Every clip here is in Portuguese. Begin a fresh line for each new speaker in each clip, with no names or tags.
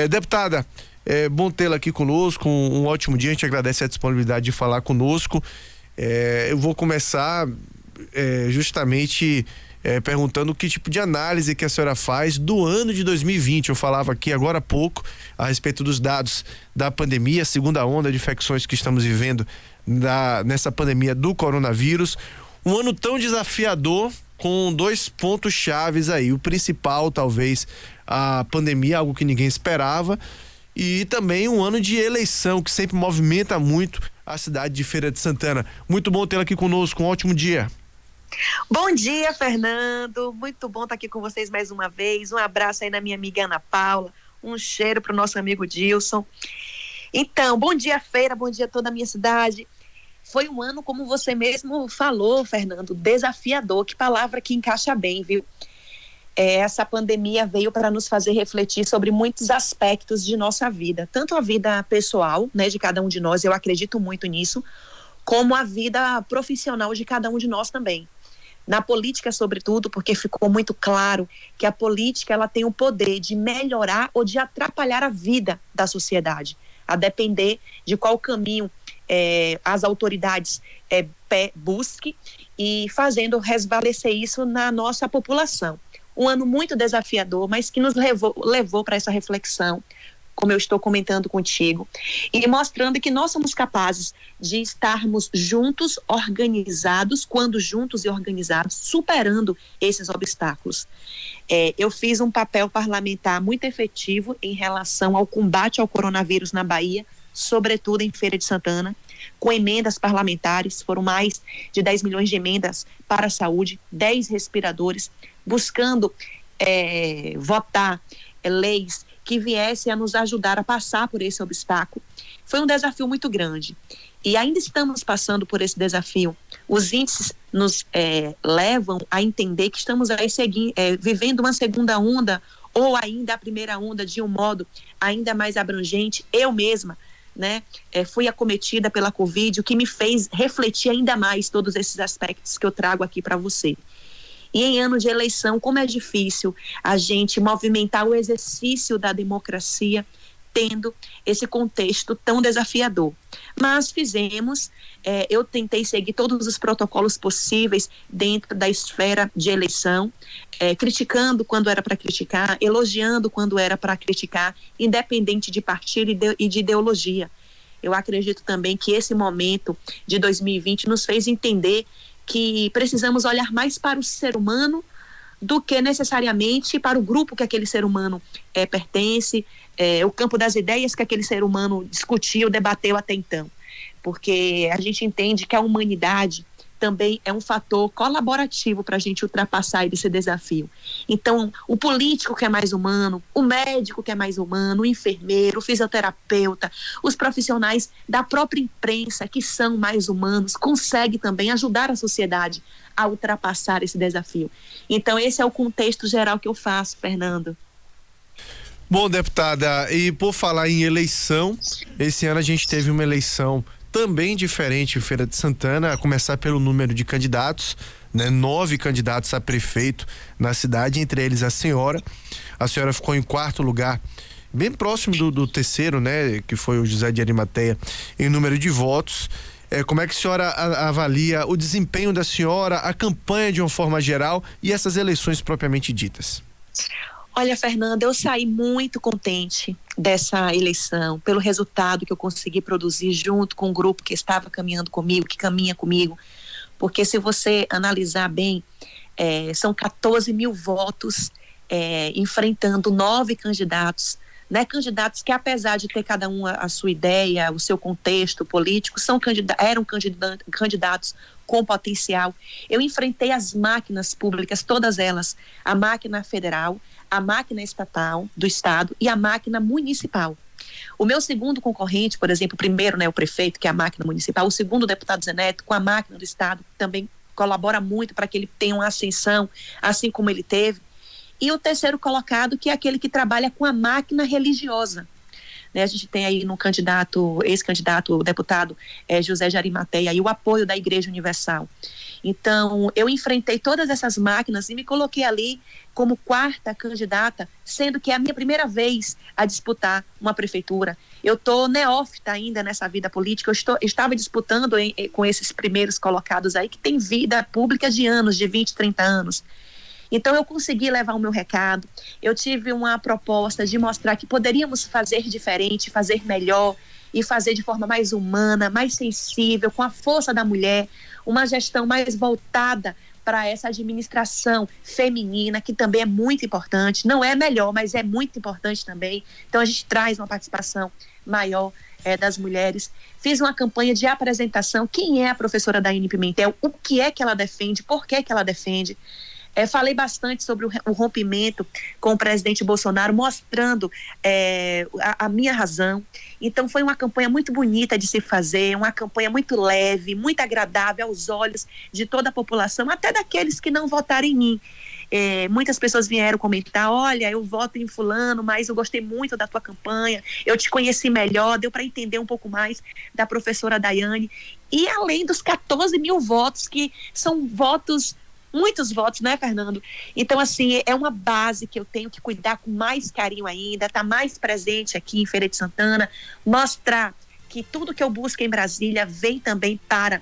Deputada, é bom tê-la aqui conosco, um ótimo dia, a gente agradece a disponibilidade de falar conosco. Eu vou começar justamente perguntando que tipo de análise que a senhora faz do ano de 2020. Eu falava aqui agora há pouco a respeito dos dados da pandemia, a segunda onda de infecções que estamos vivendo nessa pandemia do coronavírus. Um ano tão desafiador, com dois pontos chaves aí. O principal, talvez, a pandemia, algo que ninguém esperava, e também um ano de eleição, que sempre movimenta muito a cidade de Feira de Santana. Muito bom tê-la aqui conosco, um ótimo dia.
Bom dia, Fernando, muito bom estar aqui com vocês mais uma vez. Um abraço aí na minha amiga Ana Paula, um cheiro para o nosso amigo Dilson. Então, bom dia, Feira, bom dia a toda a minha cidade. Foi um ano, como você mesmo falou, Fernando, desafiador. Que palavra que encaixa bem, viu? Essa pandemia veio para nos fazer refletir sobre muitos aspectos de nossa vida, tanto a vida pessoal, né, de cada um de nós, eu acredito muito nisso, como a vida profissional de cada um de nós também. Na política, sobretudo, porque ficou muito claro que a política ela tem o poder de melhorar ou de atrapalhar a vida da sociedade, a depender de qual caminho as autoridades busquem, e fazendo resvalecer isso na nossa população. Um ano muito desafiador, mas que nos levou para essa reflexão, como eu estou comentando contigo, e mostrando que nós somos capazes de estarmos juntos, organizados, quando juntos e organizados, superando esses obstáculos. Eu fiz um papel parlamentar muito efetivo em relação ao combate ao coronavírus na Bahia, sobretudo em Feira de Santana, com emendas parlamentares. Foram mais de 10 milhões de emendas para a saúde, 10 respiradores, buscando votar leis que viessem a nos ajudar a passar por esse obstáculo. Foi um desafio muito grande e ainda estamos passando por esse desafio. Os índices nos levam a entender que estamos aí vivendo uma segunda onda, ou ainda a primeira onda, de um modo ainda mais abrangente. Eu mesma, né, fui acometida pela Covid, o que me fez refletir ainda mais todos esses aspectos que eu trago aqui para você. E em ano de eleição, como é difícil a gente movimentar o exercício da democracia tendo esse contexto tão desafiador. Mas fizemos, eu tentei seguir todos os protocolos possíveis dentro da esfera de eleição, criticando quando era para criticar, elogiando quando era para criticar, independente de partido e de ideologia. Eu acredito também que esse momento de 2020 nos fez entender que precisamos olhar mais para o ser humano do que necessariamente para o grupo que aquele ser humano pertence, o campo das ideias que aquele ser humano discutiu, debateu até então. Porque a gente entende que a humanidade também é um fator colaborativo para a gente ultrapassar esse desafio. Então, o político que é mais humano, o médico que é mais humano, o enfermeiro, o fisioterapeuta, os profissionais da própria imprensa que são mais humanos, conseguem também ajudar a sociedade a ultrapassar esse desafio. Então, esse é o contexto geral que eu faço, Fernando.
Bom, deputada, e por falar em eleição, esse ano a gente teve uma eleição também diferente em Feira de Santana, a começar pelo número de candidatos, né? 9 candidatos a prefeito na cidade, entre eles a senhora. A senhora ficou em 4º lugar, bem próximo do terceiro, né? Que foi o José de Arimateia, em número de votos. Como é que a senhora avalia o desempenho da senhora, a campanha de uma forma geral e essas eleições propriamente ditas?
Olha, Fernanda, eu saí muito contente dessa eleição, pelo resultado que eu consegui produzir junto com o grupo que estava caminhando comigo, que caminha comigo, porque se você analisar bem, são 14 mil votos enfrentando 9 candidatos, né? Candidatos que, apesar de ter cada um a sua ideia, o seu contexto político, eram candidatos com potencial. Eu enfrentei as máquinas públicas, todas elas, a máquina federal, a máquina estatal do estado e a máquina municipal. O meu segundo concorrente, por exemplo, o primeiro, né, o prefeito, que é a máquina municipal, o segundo, o deputado Zé Neto, com a máquina do estado, também colabora muito para que ele tenha uma ascensão, assim como ele teve. E o terceiro colocado, que é aquele que trabalha com a máquina religiosa, né? A gente tem aí no ex-candidato, deputado José Jarimateia, e o apoio da Igreja Universal. Então, eu enfrentei todas essas máquinas e me coloquei ali como quarta candidata, sendo que é a minha primeira vez a disputar uma prefeitura. Eu estou neófita ainda nessa vida política, eu estava disputando com esses primeiros colocados aí, que tem vida pública de anos, de 20, 30 anos. Então, eu consegui levar o meu recado, eu tive uma proposta de mostrar que poderíamos fazer diferente, fazer melhor, e fazer de forma mais humana, mais sensível, com a força da mulher, uma gestão mais voltada para essa administração feminina, que também é muito importante, não é melhor, mas é muito importante também. Então a gente traz uma participação maior das mulheres. Fiz uma campanha de apresentação, quem é a professora Daiane Pimentel, o que é que ela defende, por que ela defende. Falei bastante sobre o rompimento com o presidente Bolsonaro, mostrando a minha razão. Então foi uma campanha muito bonita de se fazer, uma campanha muito leve, muito agradável aos olhos de toda a população, até daqueles que não votaram em mim. Muitas pessoas vieram comentar, olha, eu voto em fulano, mas eu gostei muito da tua campanha, eu te conheci melhor, deu para entender um pouco mais da professora Daiane. E além dos 14 mil votos, que são muitos votos, né, Fernando? Então, assim, é uma base que eu tenho que cuidar com mais carinho ainda, estar mais presente aqui em Feira de Santana, mostrar que tudo que eu busco em Brasília vem também para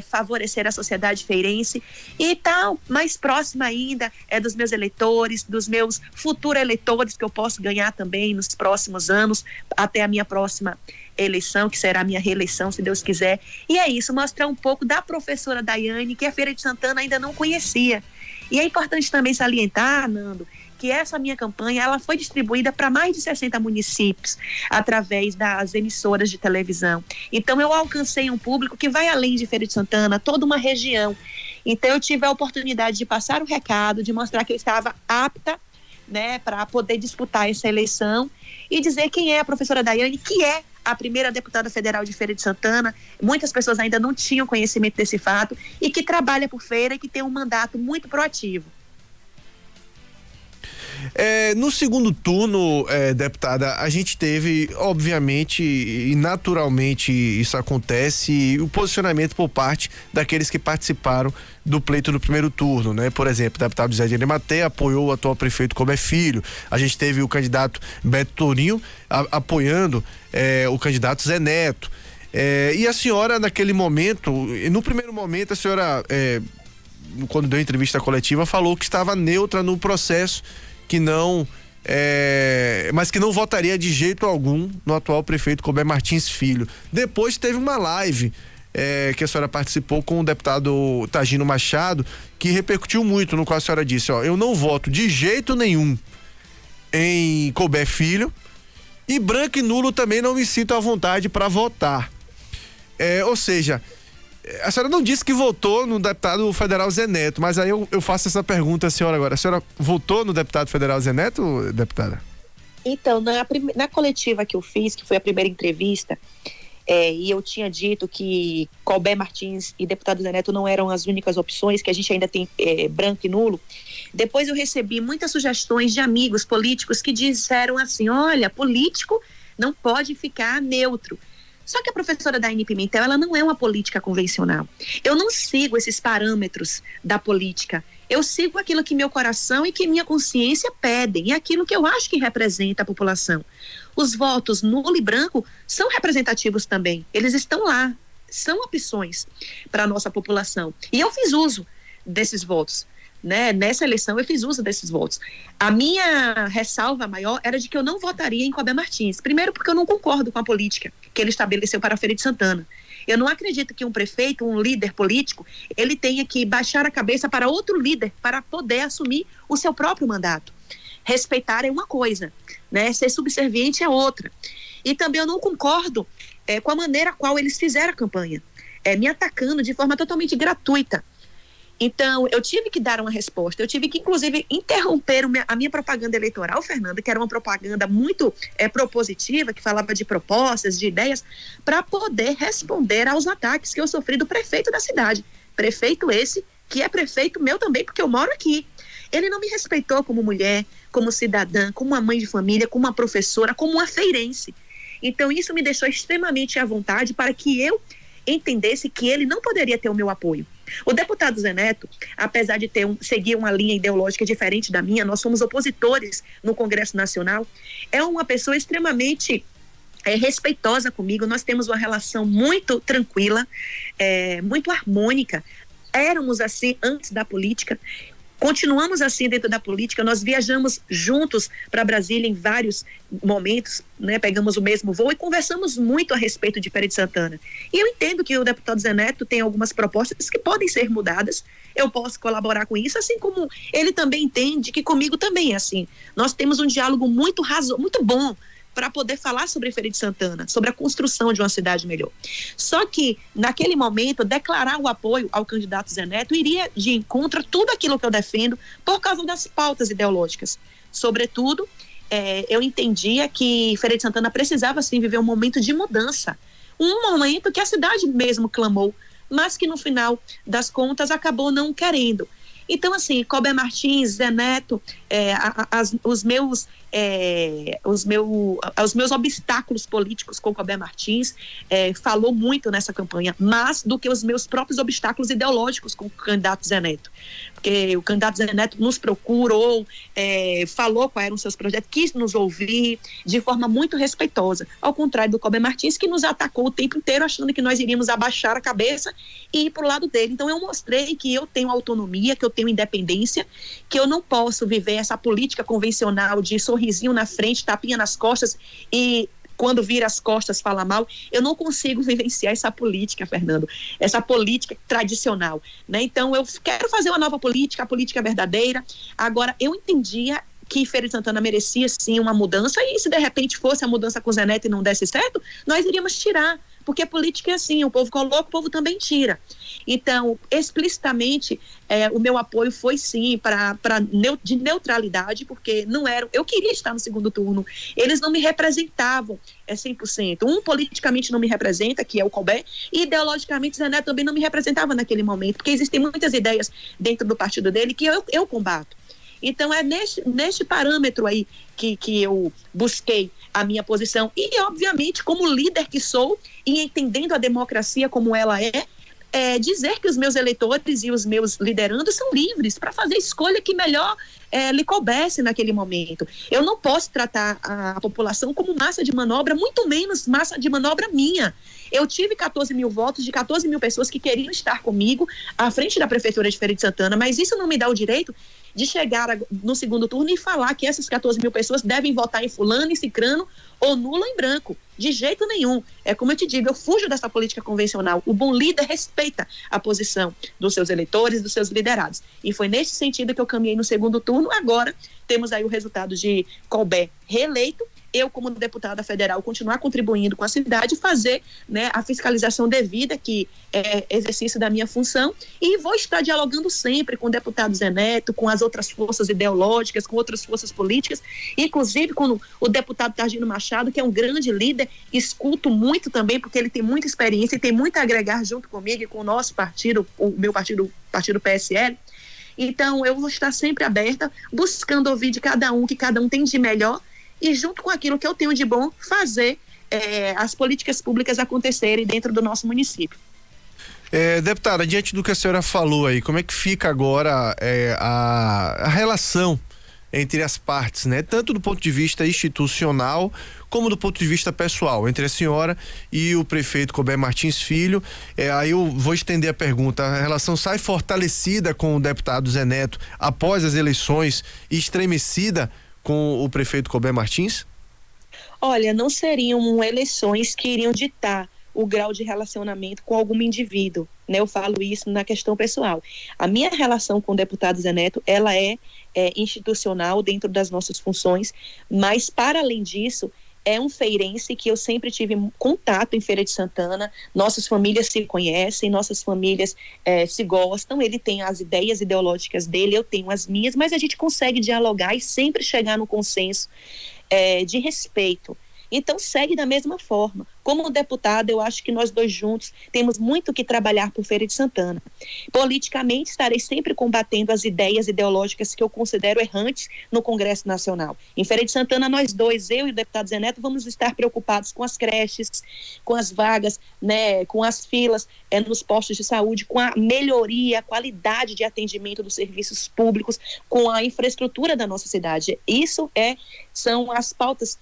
favorecer a sociedade feirense e tal, mais próxima ainda dos meus eleitores, dos meus futuros eleitores que eu posso ganhar também nos próximos anos, até a minha próxima eleição, que será a minha reeleição, se Deus quiser. E é isso, mostrar um pouco da professora Daiane, que a Feira de Santana ainda não conhecia. E é importante também salientar, Nando, que essa minha campanha, ela foi distribuída para mais de 60 municípios, através das emissoras de televisão. Então eu alcancei um público que vai além de Feira de Santana, toda uma região. Então eu tive a oportunidade de passar o recado, de mostrar que eu estava apta, né, para poder disputar essa eleição e dizer quem é a professora Daiane, que é a primeira deputada federal de Feira de Santana. Muitas pessoas ainda não tinham conhecimento desse fato e que trabalha por Feira e que tem um mandato muito proativo.
No segundo turno, deputada, a gente teve, obviamente e naturalmente isso acontece, o posicionamento por parte daqueles que participaram do pleito do primeiro turno, né? Por exemplo, o deputado José Jarimateia apoiou o atual prefeito Colbé Filho. A gente teve o candidato Beto Torinho apoiando o candidato Zé Neto. E a senhora, naquele momento, no primeiro momento, a senhora, quando deu entrevista coletiva, falou que estava neutra no processo, que não, mas que não votaria de jeito algum no atual prefeito Colbé Martins Filho. Depois teve uma live que a senhora participou com o deputado Tagino Machado, que repercutiu muito, no qual a senhora disse, eu não voto de jeito nenhum em Colbé Filho e branco e nulo também não me sinto à vontade para votar. Ou seja, a senhora não disse que votou no deputado federal Zé Neto, mas aí eu faço essa pergunta à senhora agora. A senhora votou no deputado federal Zé Neto, deputada?
Então, na coletiva que eu fiz, que foi a primeira entrevista, e eu tinha dito que Colbé Martins e deputado Zé Neto não eram as únicas opções, que a gente ainda tem branco e nulo. Depois eu recebi muitas sugestões de amigos políticos que disseram assim, olha, político não pode ficar neutro. Só que a professora Daiane Pimentel, ela não é uma política convencional. Eu não sigo esses parâmetros da política. Eu sigo aquilo que meu coração e que minha consciência pedem, e aquilo que eu acho que representa a população. Os votos nulo e branco são representativos também. Eles estão lá, são opções para a nossa população. E eu fiz uso desses votos. Né? Nessa eleição eu fiz uso desses votos. A minha ressalva maior era de que eu não votaria em Colbé Martins. Primeiro porque eu não concordo com a política que ele estabeleceu para a Feira de Santana. Eu não acredito que um prefeito, um líder político, ele tenha que baixar a cabeça para outro líder para poder assumir o seu próprio mandato. Respeitar é uma coisa, né? Ser subserviente é outra. E também eu não concordo com a maneira qual eles fizeram a campanha, me atacando de forma totalmente gratuita. Então, eu tive que dar uma resposta, eu tive que, inclusive, interromper a minha propaganda eleitoral, Fernanda, que era uma propaganda muito propositiva, que falava de propostas, de ideias, para poder responder aos ataques que eu sofri do prefeito da cidade. Prefeito esse, que é prefeito meu também, porque eu moro aqui. Ele não me respeitou como mulher, como cidadã, como uma mãe de família, como uma professora, como uma feirense. Então isso me deixou extremamente à vontade para que eu entendesse que ele não poderia ter o meu apoio. O deputado Zé Neto, apesar de seguir uma linha ideológica diferente da minha, nós somos opositores no Congresso Nacional, é uma pessoa extremamente respeitosa comigo. Nós temos uma relação muito tranquila, muito harmônica. Éramos assim antes da política. Continuamos assim dentro da política. Nós viajamos juntos para Brasília em vários momentos, né? Pegamos o mesmo voo e conversamos muito a respeito de Feira de Santana. E eu entendo que o deputado Zé Neto tem algumas propostas que podem ser mudadas. Eu posso colaborar com isso, assim como ele também entende que comigo também é assim. Nós temos um diálogo muito bom para poder falar sobre Feira de Santana, sobre a construção de uma cidade melhor. Só que, naquele momento, declarar o apoio ao candidato Zé Neto iria de encontro a tudo aquilo que eu defendo por causa das pautas ideológicas. Sobretudo, eu entendia que Feira de Santana precisava, sim, viver um momento de mudança. Um momento que a cidade mesmo clamou, mas que, no final das contas, acabou não querendo. Então, assim, Colbert Martins, Zé Neto, os meus obstáculos políticos com Colbert Martins falou muito nessa campanha, mais do que os meus próprios obstáculos ideológicos com o candidato Zé Neto. Porque o candidato Zé Neto nos procurou, falou quais eram os seus projetos, quis nos ouvir de forma muito respeitosa, ao contrário do Colbert Martins, que nos atacou o tempo inteiro, achando que nós iríamos abaixar a cabeça e ir para o lado dele. Então eu mostrei que eu tenho autonomia, que eu tenho independência, que eu não posso viver essa política convencional de sorrisinho na frente, tapinha nas costas e quando vira as costas fala mal. Eu não consigo vivenciar essa política, Fernando, essa política tradicional, né? Então eu quero fazer uma nova política, a política verdadeira. Agora, eu entendia que Feira de Santana merecia sim uma mudança, e se de repente fosse a mudança com o Zé Neto e não desse certo, nós iríamos tirar, porque a política é assim, o povo coloca, o povo também tira. Então, explicitamente, o meu apoio foi sim de neutralidade, porque não era, eu queria estar no segundo turno, eles não me representavam 100%. Um politicamente não me representa, que é o Colbert, e ideologicamente Zé Neto também não me representava naquele momento, porque existem muitas ideias dentro do partido dele que eu combato. Então é neste parâmetro aí que eu busquei a minha posição, e obviamente como líder que sou e entendendo a democracia como ela dizer que os meus eleitores e os meus liderandos são livres para fazer a escolha que melhor lhe coubesse naquele momento. Eu não posso tratar a população como massa de manobra, muito menos massa de manobra minha. Eu tive 14 mil votos de 14 mil pessoas que queriam estar comigo à frente da Prefeitura de Feira de Santana, mas isso não me dá o direito de chegar no segundo turno e falar que essas 14 mil pessoas devem votar em fulano, em cicrano ou nulo em branco. De jeito nenhum. É como eu te digo, eu fujo dessa política convencional. O bom líder respeita a posição dos seus eleitores, dos seus liderados. E foi nesse sentido que eu caminhei no segundo turno. Agora temos aí o resultado de Colbert reeleito. Eu, como deputada federal, continuar contribuindo com a cidade, fazer, né, a fiscalização devida, que é exercício da minha função, e vou estar dialogando sempre com o deputado Zé Neto, com as outras forças ideológicas, com outras forças políticas, inclusive com o deputado Targino Machado, que é um grande líder. Escuto muito também, porque ele tem muita experiência e tem muito a agregar junto comigo e com o nosso partido, o meu partido, partido PSL. Então, eu vou estar sempre aberta, buscando ouvir de cada um, que cada um tem de melhor, e junto com aquilo que eu tenho de bom, fazer as políticas públicas acontecerem dentro do nosso município.
Deputada, diante do que a senhora falou aí, como é que fica agora a relação entre as partes, né? Tanto do ponto de vista institucional, como do ponto de vista pessoal, entre a senhora e o prefeito Colbert Martins Filho. Aí eu vou estender a pergunta: a relação sai fortalecida com o deputado Zé Neto após as eleições e estremecida com o prefeito Colbert Martins?
Olha, não seriam eleições que iriam ditar o grau de relacionamento com algum indivíduo, né? Eu falo isso na questão pessoal. A minha relação com o deputado Zé Neto, ela é institucional dentro das nossas funções, mas para além disso, é um feirense que eu sempre tive contato em Feira de Santana. Nossas famílias se conhecem, nossas famílias se gostam. Ele tem as ideias ideológicas dele, eu tenho as minhas, mas a gente consegue dialogar e sempre chegar no consenso de respeito. Então segue da mesma forma. Como deputada, eu acho que nós dois juntos temos muito que trabalhar por Feira de Santana. Politicamente, estarei sempre combatendo as ideias ideológicas que eu considero errantes no Congresso Nacional. Em Feira de Santana, nós dois, eu e o deputado Zé Neto, vamos estar preocupados com as creches, com as vagas, né, com as filas nos postos de saúde, com a melhoria, a qualidade de atendimento dos serviços públicos, com a infraestrutura da nossa cidade. Isso são as pautas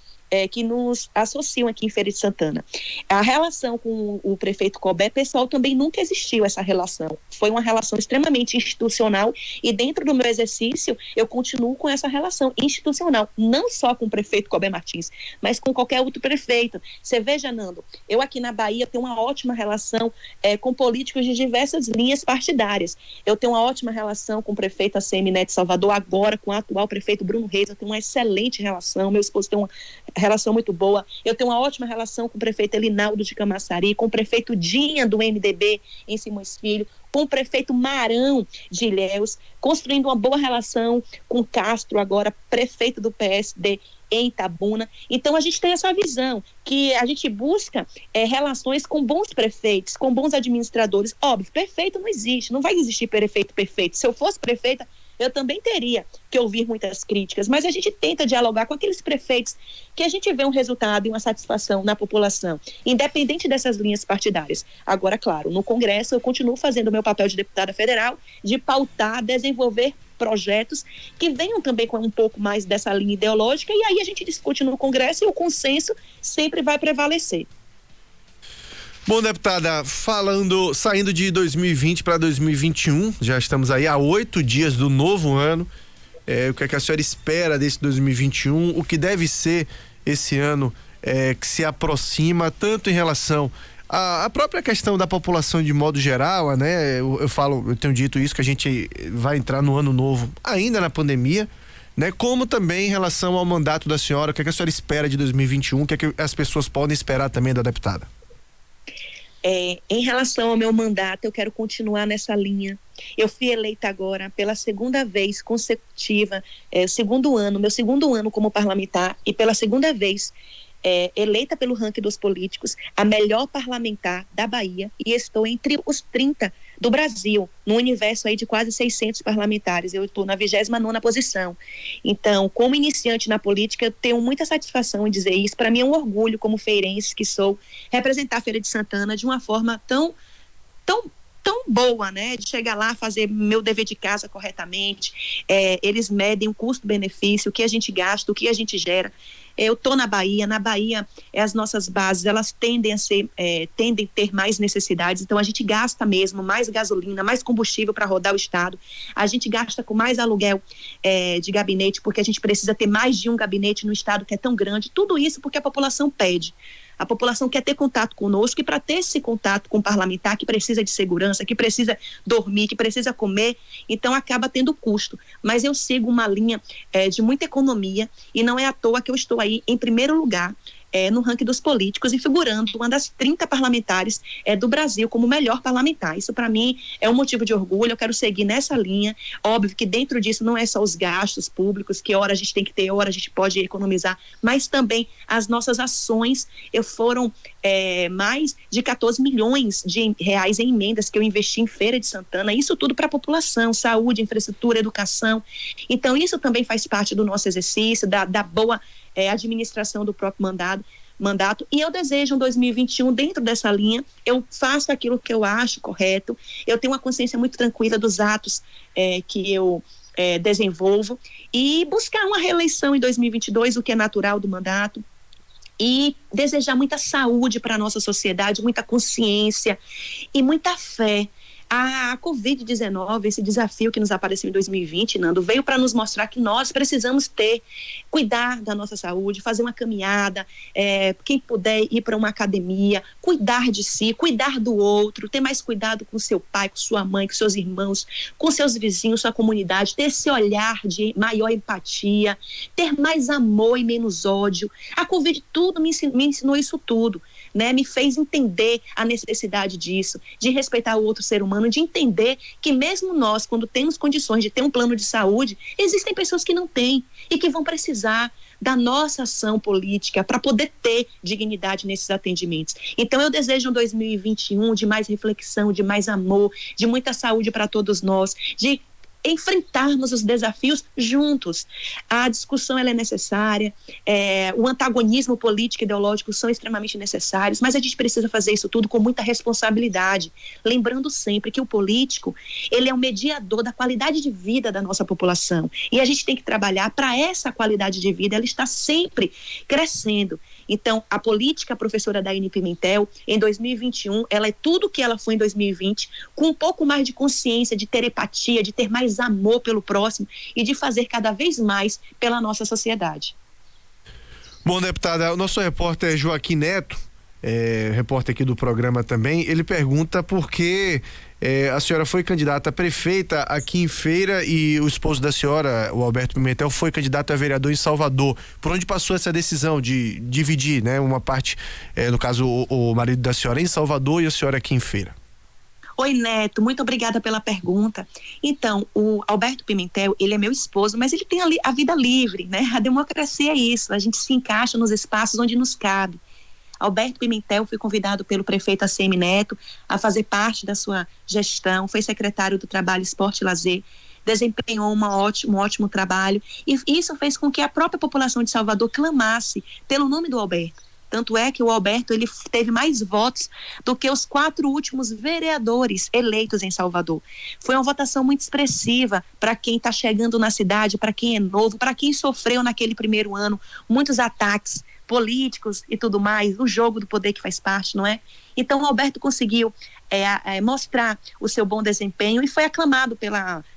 que nos associam aqui em Feira de Santana. A relação com o prefeito Colbert, pessoal, também nunca existiu essa relação. Foi uma relação extremamente institucional e dentro do meu exercício eu continuo com essa relação institucional, não só com o prefeito Colbert Martins, mas com qualquer outro prefeito. Você veja, Nando, eu aqui na Bahia tenho uma ótima relação com políticos de diversas linhas partidárias. Eu tenho uma ótima relação com o prefeito ACM Neto Salvador, agora com o atual prefeito Bruno Reis, eu tenho uma excelente relação, meu esposo tem uma relação muito boa. Eu tenho uma ótima relação com o prefeito Elinaldo de Camaçari, com o prefeito Dinha do MDB em Simões Filho, com o prefeito Marão de Ilhéus, construindo uma boa relação com Castro, agora prefeito do PSD em Itabuna. Então a gente tem essa visão que a gente busca relações com bons prefeitos, com bons administradores. Óbvio, prefeito não existe, não vai existir prefeito perfeito. Se eu fosse prefeita, eu também teria que ouvir muitas críticas, mas a gente tenta dialogar com aqueles prefeitos que a gente vê um resultado e uma satisfação na população, independente dessas linhas partidárias. Agora, claro, no Congresso eu continuo fazendo o meu papel de deputada federal, de pautar, desenvolver projetos que venham também com um pouco mais dessa linha ideológica, e aí a gente discute no Congresso e o consenso sempre vai prevalecer.
Bom, deputada, saindo de 2020 para 2021, já estamos aí há 8 dias do novo ano. O que é que a senhora espera desse 2021? O que deve ser esse ano que se aproxima, tanto em relação à própria questão da população de modo geral, né? Eu tenho dito isso, que a gente vai entrar no ano novo ainda na pandemia, né? Como também em relação ao mandato da senhora, o que é que a senhora espera de 2021? O que é que as pessoas podem esperar também da deputada?
Em relação ao meu mandato, eu quero continuar nessa linha. Eu fui eleita agora pela segunda vez consecutiva, meu segundo ano como parlamentar, e pela segunda vez eleita pelo ranking dos políticos, a melhor parlamentar da Bahia, e estou entre os 30 do Brasil, no universo aí de quase 600 parlamentares. Eu estou na 29ª posição. Então, como iniciante na política, eu tenho muita satisfação em dizer isso. Para mim é um orgulho, como feirense que sou, representar a Feira de Santana de uma forma tão boa, né? De chegar lá, fazer meu dever de casa corretamente. Eles medem o custo-benefício, o que a gente gasta, o que a gente gera. Eu estou na Bahia as nossas bases, elas tendem a ter mais necessidades, então a gente gasta mesmo mais gasolina, mais combustível para rodar o estado, a gente gasta com mais aluguel de gabinete, porque a gente precisa ter mais de um gabinete no estado que é tão grande, tudo isso porque a população pede. A população quer ter contato conosco, e para ter esse contato com o parlamentar, que precisa de segurança, que precisa dormir, que precisa comer, então acaba tendo custo. Mas eu sigo uma linha de muita economia, e não é à toa que eu estou aí em primeiro lugar no ranking dos políticos e figurando uma das 30 parlamentares do Brasil como melhor parlamentar. Isso para mim é um motivo de orgulho. Eu quero seguir nessa linha. Óbvio que dentro disso não é só os gastos públicos, que hora a gente tem que ter, hora a gente pode economizar, mas também as nossas ações. Foram mais de 14 milhões de reais em emendas que eu investi em Feira de Santana, isso tudo para a população, saúde, infraestrutura, educação. Então isso também faz parte do nosso exercício, da boa administração do próprio mandato, e eu desejo um 2021 dentro dessa linha. Eu faço aquilo que eu acho correto, eu tenho uma consciência muito tranquila dos atos que eu desenvolvo, e buscar uma reeleição em 2022, o que é natural do mandato, e desejar muita saúde para a nossa sociedade, muita consciência e muita fé. A Covid-19, esse desafio que nos apareceu em 2020, Nando, veio para nos mostrar que nós precisamos cuidar da nossa saúde, fazer uma caminhada, quem puder ir para uma academia, cuidar de si, cuidar do outro, ter mais cuidado com seu pai, com sua mãe, com seus irmãos, com seus vizinhos, sua comunidade, ter esse olhar de maior empatia, ter mais amor e menos ódio. A Covid me ensinou isso tudo, né? Me fez entender a necessidade disso, de respeitar o outro ser humano, humano, de entender que mesmo nós, quando temos condições de ter um plano de saúde, existem pessoas que não têm e que vão precisar da nossa ação política para poder ter dignidade nesses atendimentos. Então eu desejo um 2021 de mais reflexão, de mais amor, de muita saúde para todos nós, de enfrentarmos os desafios juntos. A discussão ela é necessária, o antagonismo político e ideológico são extremamente necessários, mas a gente precisa fazer isso tudo com muita responsabilidade, lembrando sempre que o político, ele é o mediador da qualidade de vida da nossa população, e a gente tem que trabalhar para essa qualidade de vida, ela está sempre crescendo. Então, a política, professora Daiane Pimentel, em 2021, ela é tudo o que ela foi em 2020, com um pouco mais de consciência, de ter empatia, de ter mais amor pelo próximo e de fazer cada vez mais pela nossa sociedade.
Bom, deputada, o nosso repórter Joaquim Neto, repórter aqui do programa também, ele pergunta por que a senhora foi candidata a prefeita aqui em Feira e o esposo da senhora, o Alberto Pimentel, foi candidato a vereador em Salvador. Por onde passou essa decisão de dividir, né, uma parte, no caso o marido da senhora em Salvador e a senhora aqui em Feira?
Oi, Neto, muito obrigada pela pergunta. Então, o Alberto Pimentel, ele é meu esposo, mas ele tem a vida livre, né? A democracia é isso, a gente se encaixa nos espaços onde nos cabe. Alberto Pimentel foi convidado pelo prefeito ACM Neto a fazer parte da sua gestão, foi secretário do Trabalho, Esporte e Lazer, desempenhou um ótimo trabalho, e isso fez com que a própria população de Salvador clamasse pelo nome do Alberto. Tanto é que o Alberto, ele teve mais votos do que os 4 últimos vereadores eleitos em Salvador. Foi uma votação muito expressiva para quem está chegando na cidade, para quem é novo, para quem sofreu naquele primeiro ano muitos ataques políticos e tudo mais, o jogo do poder que faz parte, não é? Então o Alberto conseguiu mostrar o seu bom desempenho e foi aclamado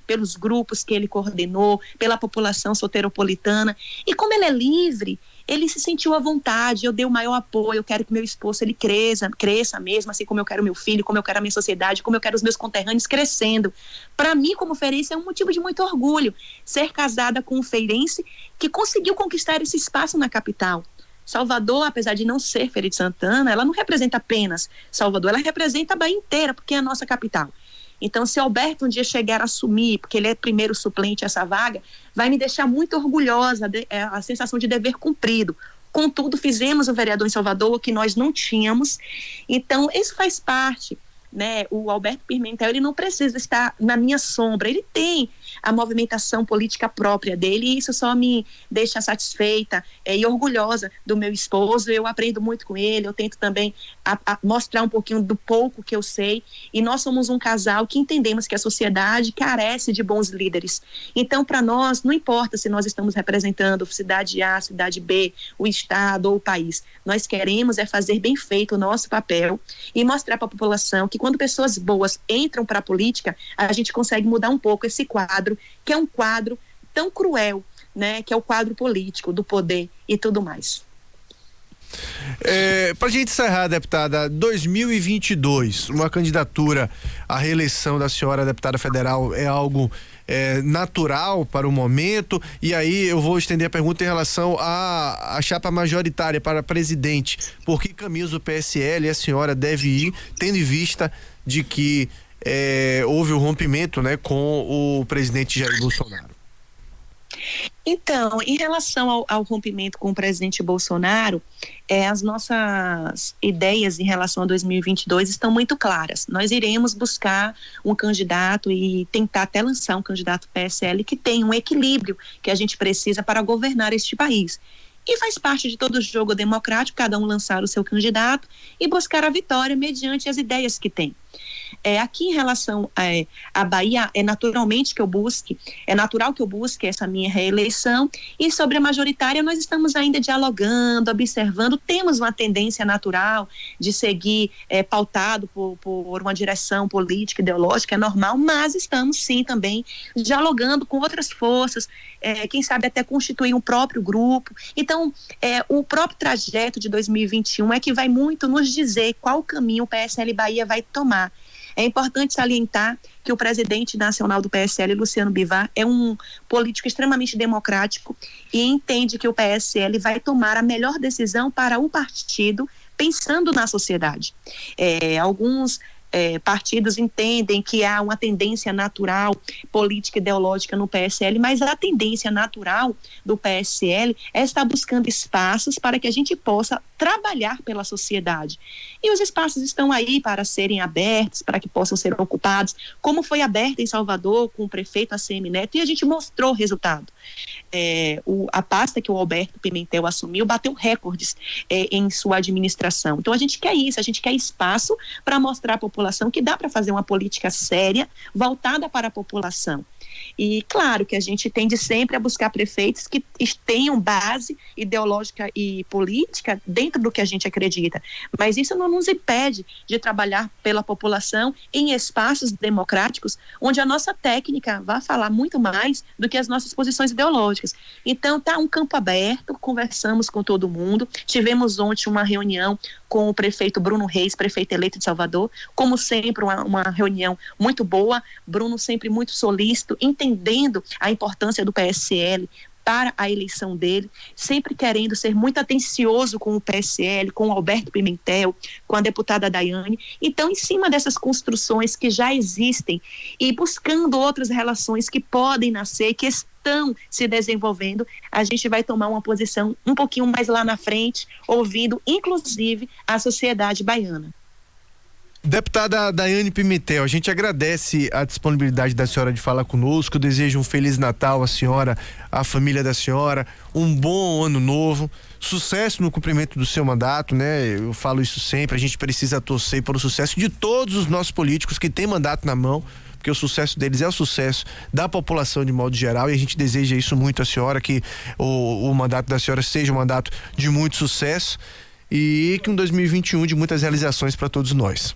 pelos grupos que ele coordenou, pela população soteropolitana, e como ele é livre, ele se sentiu à vontade, eu dei o maior apoio, eu quero que meu esposo ele cresça mesmo, assim como eu quero meu filho, como eu quero a minha sociedade, como eu quero os meus conterrâneos crescendo. Para mim, como feirense, é um motivo de muito orgulho ser casada com um feirense que conseguiu conquistar esse espaço na capital. Salvador, apesar de não ser Feira de Santana, ela não representa apenas Salvador, ela representa a Bahia inteira, porque é a nossa capital. Então, se Alberto um dia chegar a assumir, porque ele é primeiro suplente essa vaga, vai me deixar muito orgulhosa, a sensação de dever cumprido. Contudo, fizemos o vereador em Salvador, o que nós não tínhamos. Então, isso faz parte, né? O Alberto Pimentel, ele não precisa estar na minha sombra, ele tem a movimentação política própria dele, e isso só me deixa satisfeita e orgulhosa do meu esposo. Eu aprendo muito com ele, eu tento também mostrar um pouquinho do pouco que eu sei, e nós somos um casal que entendemos que a sociedade carece de bons líderes. Então, para nós, não importa se nós estamos representando cidade A, cidade B, o estado ou o país, nós queremos fazer bem feito o nosso papel e mostrar para a população que quando pessoas boas entram para a política, a gente consegue mudar um pouco esse quadro, que é um quadro tão cruel, né, que é o quadro político, do poder e tudo mais.
Para a gente encerrar, deputada, 2022, uma candidatura à reeleição da senhora deputada federal é algo natural para o momento? E aí eu vou estender a pergunta em relação à chapa majoritária para presidente. Por que caminhos o PSL a senhora deve ir, tendo em vista de que houve o rompimento, né, com o presidente Jair Bolsonaro?
Então, em relação ao rompimento com o presidente Bolsonaro, as nossas ideias em relação a 2022 estão muito claras. Nós iremos buscar um candidato e tentar até lançar um candidato PSL que tenha um equilíbrio que a gente precisa para governar este país. E faz parte de todo o jogo democrático, cada um lançar o seu candidato e buscar a vitória mediante as ideias que tem. Aqui em relação à Bahia, é natural que eu busque essa minha reeleição, e sobre a majoritária nós estamos ainda dialogando, observando, temos uma tendência natural de seguir pautado por uma direção política, ideológica, é normal, mas estamos sim também dialogando com outras forças, quem sabe até constituir um próprio grupo. Então, o próprio trajeto de 2021 é que vai muito nos dizer qual caminho o PSL Bahia vai tomar. É importante salientar que o presidente nacional do PSL, Luciano Bivar, é um político extremamente democrático e entende que o PSL vai tomar a melhor decisão para o partido, pensando na sociedade. Alguns partidos entendem que há uma tendência natural política e ideológica no PSL, mas a tendência natural do PSL é estar buscando espaços para que a gente possa trabalhar pela sociedade. E os espaços estão aí para serem abertos, para que possam ser ocupados, como foi aberto em Salvador com o prefeito ACM Neto, e a gente mostrou o resultado. A pasta que o Alberto Pimentel assumiu bateu recordes em sua administração. Então a gente quer isso, a gente quer espaço para mostrar à população que dá para fazer uma política séria, voltada para a população. E claro que a gente tende sempre a buscar prefeitos que tenham base ideológica e política dentro do que a gente acredita, mas isso não nos impede de trabalhar pela população em espaços democráticos, onde a nossa técnica vai falar muito mais do que as nossas posições ideológicas. Então tá um campo aberto, conversamos com todo mundo, tivemos ontem uma reunião com o prefeito Bruno Reis, prefeito eleito de Salvador, como sempre uma reunião muito boa, Bruno sempre muito solícito, entendendo a importância do PSL para a eleição dele, sempre querendo ser muito atencioso com o PSL, com o Alberto Pimentel, com a deputada Daiane. Então, em cima dessas construções que já existem e buscando outras relações que podem nascer, que estão se desenvolvendo, a gente vai tomar uma posição um pouquinho mais lá na frente, ouvindo inclusive a sociedade baiana.
Deputada Daiane Pimentel, a gente agradece a disponibilidade da senhora de falar conosco, desejo um Feliz Natal à senhora, à família da senhora, um bom ano novo, sucesso no cumprimento do seu mandato, né? Eu falo isso sempre, a gente precisa torcer para o sucesso de todos os nossos políticos que têm mandato na mão, porque o sucesso deles é o sucesso da população de modo geral, e a gente deseja isso muito à senhora, que o mandato da senhora seja um mandato de muito sucesso e que um 2021 de muitas realizações para todos nós.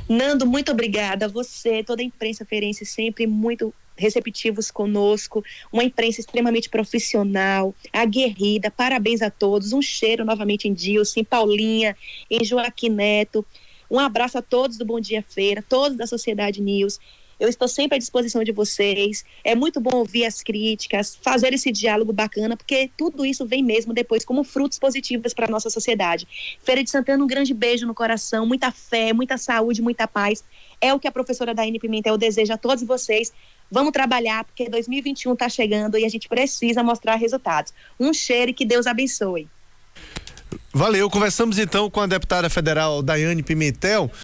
Nando, muito obrigada a você, toda a imprensa feirense sempre muito receptivos conosco, uma imprensa extremamente profissional, aguerrida, parabéns a todos, um cheiro novamente em Dilson, em Paulinha, em Joaquim Neto, um abraço a todos do Bom Dia Feira, todos da Sociedade News. Eu estou sempre à disposição de vocês, é muito bom ouvir as críticas, fazer esse diálogo bacana, porque tudo isso vem mesmo depois como frutos positivos para a nossa sociedade. Feira de Santana, um grande beijo no coração, muita fé, muita saúde, muita paz, é o que a professora Daiane Pimentel deseja a todos vocês. Vamos trabalhar, porque 2021 está chegando e a gente precisa mostrar resultados. Um cheiro e que Deus abençoe.
Valeu, conversamos então com a deputada federal Daiane Pimentel.